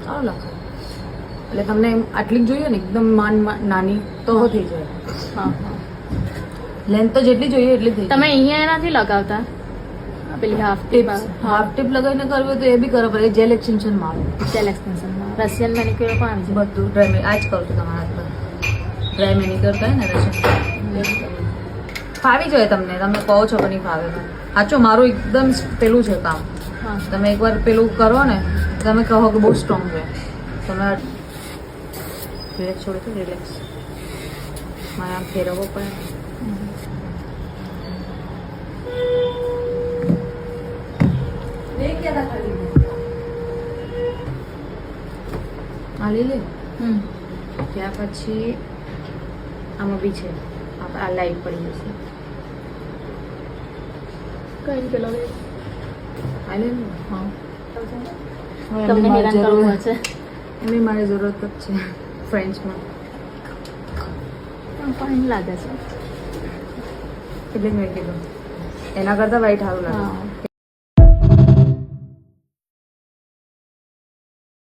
સારું લાગશે. એટલે તમને એમ આટલી જ જોઈએ ને એકદમ નાની તો થઈ જાય. હા હા. લેન્થ તો જેટલી જોઈએ એટલી થઈ તમે અહીંયા નથી લગાવતા પેલી હાફ ટીપ હાફ ટીપ લગાવીને કરવું તો એ બી કરો પડે. જેલ એક્સટેન્શનમાં આવે જેલ એક્સટેન્શનમાં રશિયન મેનિક્યોર પણ આવી જાય. બધું ડ્રાય આ જ કરું છું તમારા હાથ પર. ડ્રાય મેનિક્યોર કહે ને રશિયન ફાવી જાય તમને. તમે કહો છો કે નહીં ફાવે. સાચો મારું એકદમ પેલું છે કામ. હા તમે એકવાર પેલું કરો ને તમે કહો કે બહુ સ્ટ્રોંગ છે. તમે રિલેક્સ છોડો તો રિલેક્સ મારે આમ ફેરવવો પડે. આ લઈ લે. ત્યાર પછી આમાં બી છે આ લાઈટ પડી જશે. કઈ પેલો આ લે ને. હા હવે તમને એમની હેરાન કરવું પડશે. એમની મારી જરૂરત જ છે ફ્રેન્ચમાં. પણ એમ લાગે છે એટલે જ મેં કીધું એના કરતાં વ્હાઈટ સારું લાગે. હા.